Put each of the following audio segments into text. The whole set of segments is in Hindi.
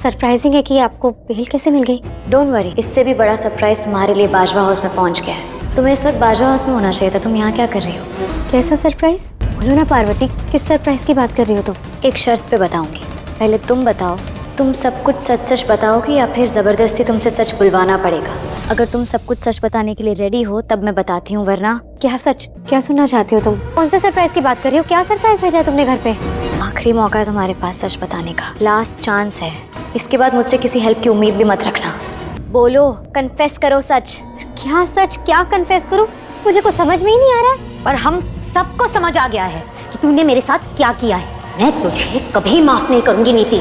सरप्राइजिंग है कि आपको बेल कैसे मिल गई। डोंट वरी, इससे भी बड़ा सरप्राइज तुम्हारे लिए बाजवा हाउस में पहुंच गया है। तुम्हें इस वक्त बाजवा हाउस में होना चाहिए था। तुम यहाँ क्या कर रही हो? कैसा सरप्राइज? बोलो ना पार्वती, किस सरप्राइज की बात कर रही हो तुम? एक शर्त पे बताऊंगी। पहले तुम बताओ, तुम सब कुछ सच सच बताओगी या फिर जबरदस्ती तुमसे सच बुलवाना पड़ेगा? अगर तुम सब कुछ सच बताने के लिए रेडी हो तब मैं बताती हूँ, वरना क्या सच? क्या सुनना चाहती हो तुम? कौन से सरप्राइज की बात कर रही हो? क्या सरप्राइज भेजा है तुमने घर पे? आखिरी मौका है तुम्हारे पास सच बताने का, लास्ट चांस है। इसके बाद मुझसे किसी हेल्प की उम्मीद भी मत रखना। बोलो, कन्फेस करो सच। क्या सच? क्या कन्फेस करूं? मुझे कुछ समझ में ही नहीं आ रहा है। पर हम सबको समझ आ गया है कि तूने मेरे साथ क्या किया है। मैं तुझे कभी माफ नहीं करूंगी नीति।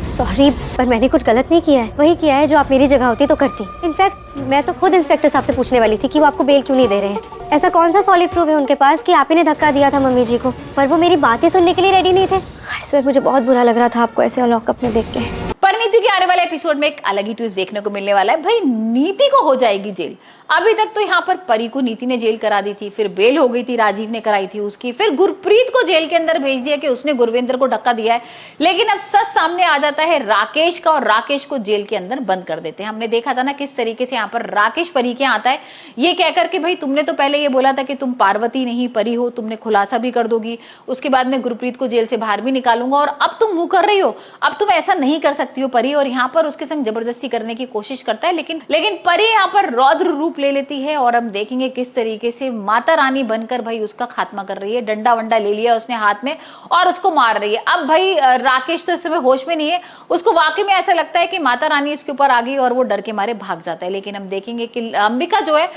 सॉरी, पर मैंने कुछ गलत नहीं किया है। वही किया है जो आप मेरी जगह होती तो करती। इनफैक्ट मैं तो खुद इंस्पेक्टर साहब से पूछने वाली थी कि वो आपको बेल क्यों नहीं दे रहे हैं। ऐसा कौन सा सॉलिड प्रूफ है उनके पास कि आप ही ने धक्का दिया था मम्मी जी को? पर वो मेरी बात ही सुनने के लिए रेडी नहीं थे। इस बार मुझे बहुत बुरा लग रहा था आपको ऐसे लॉकअप में देख के। परिणीति के आने वाले एपिसोड में एक अलग ही ट्विस्ट देखने को मिलने वाला है। भाई नीति को हो जाएगी जेल। अभी तक तो यहाँ पर परी को नीति ने जेल करा दी थी, फिर बेल हो गई थी, राजीव ने कराई थी उसकी, फिर गुरप्रीत को जेल के अंदर भेज दिया कि उसने गुरविंदर को धक्का दिया है। लेकिन अब सच सामने आ जाता है राकेश का और राकेश को जेल के अंदर बंद कर देते हैं। हमने देखा था ना किस तरीके से यहाँ पर राकेश परी के आता है, ये कहकर के भाई तुमने तो पहले ये बोला था कि तुम पार्वती नहीं परी हो, तुमने खुलासा भी कर दोगी, उसके बाद में गुरप्रीत को जेल से बाहर भी निकालूंगा, और अब तुम मुंह कर रही हो, अब तुम ऐसा नहीं कर सकती हो परी। और यहाँ पर उसके संग जबरदस्ती करने की कोशिश करता है, लेकिन परी यहाँ पर रौद्र रूप ले लेती है और हम देखेंगे किस तरीके से माता रानी बनकर भाई उसका खात्मा कर रही है। डंडा वंडा ले लिया उसने हाथ में और उसको मार रही है। अब भाई राकेश तो इस समय होश में नहीं है, उसको वाकई में ऐसा लगता है कि माता रानी इसके ऊपर आ गई और वो डर के मारे भाग जाता है। लेकिन हम देखेंगे कि अंबिका जो है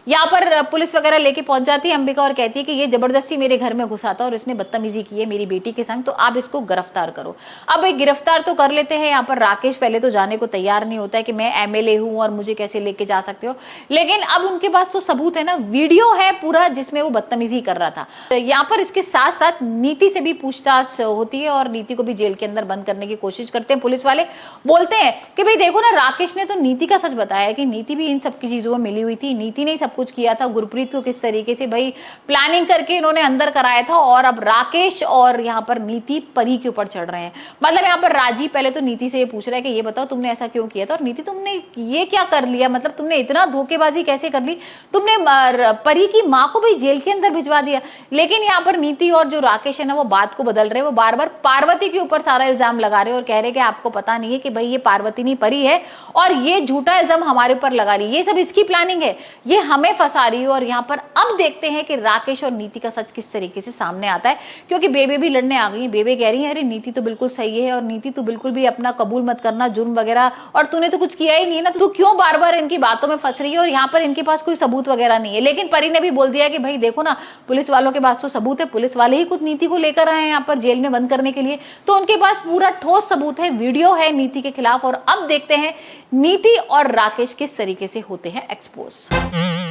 यहाँ पर पुलिस वगैरह लेके पहुंच जाती है अंबिका और कहती है कि ये जबरदस्ती मेरे घर में घुसा था और इसने बदतमीजी की है मेरी बेटी के संग, तो आप इसको गिरफ्तार करो। अब एक गिरफ्तार तो कर लेते हैं। यहाँ पर राकेश पहले तो जाने को तैयार नहीं होता है कि मैं एमएलए हूं और मुझे कैसे लेके जा सकते हो, लेकिन अब उनके पास तो सबूत है ना, वीडियो है पूरा जिसमें वो बदतमीजी कर रहा था। तो यहाँ पर इसके साथ साथ नीति से भी पूछताछ होती है और नीति को भी जेल के अंदर बंद करने की कोशिश करते हैं पुलिस वाले। बोलते हैं कि भाई देखो ना, राकेश ने तो नीति का सच बताया कि नीति भी इन सबकी चीजों में मिली हुई थी, नीति ने सब कुछ किया था, गुरप्रीत को किस तरीके से भाई प्लानिंग करके इन्होंने अंदर कराया था। और अब राकेश और यहाँ पर नीति परी के ऊपर चढ़ रहे हैं। मतलब यहाँ पर राजीव पहले तो नीति से ये पूछ रहा है कि ये बताओ तुमने ऐसा क्यों किया था, और नीति तुमने ये क्या कर लिया, मतलब तुमने इतना धोखेबाजी कैसे कर ली, तुमने परी की माँ को भी जेल के अंदर भिजवा दिया। लेकिन यहाँ पर नीति और जो राकेश है ना वो बात को बदल रहे हैं, वो बार बार पार्वती के ऊपर सारा इल्जाम लगा रहे हैं और कह रहे हैं कि आपको पता नहीं है कि भाई ये पार्वती नहीं परी है और ये झूठा इल्जाम हमारे ऊपर लगा रही है, ये सब इसकी प्लानिंग है, ये हमें फंसा रही है। और यहाँ पर अब देखते हैं कि राकेश और नीति का सच किस तरीके से सामने आता है, क्योंकि बेबे भी लड़ने आ गई है। बेबे कह रही है अरे नीति तो बिल्कुल सही है और नीति तो बिल्कुल भी अपना कबूल मत करना जुर्म वगैरह, और तूने तो कुछ किया ही नहीं है ना, तू क्यों बार बार इनकी बातों में फंस रही है। और यहाँ पर इनके पास कोई सबूत वगैरह नहीं है। लेकिन परी ने भी बोल दिया कि भाई देखो ना, पुलिस वालों के पास तो सबूत है, पुलिस वाले ही खुद नीति को लेकर आए हैं यहाँ पर जेल में बंद करने के लिए, तो उनके पास पूरा ठोस सबूत है, वीडियो है नीति के खिलाफ। और अब देखते हैं नीति और राकेश किस तरीके से होते हैं एक्सपोज।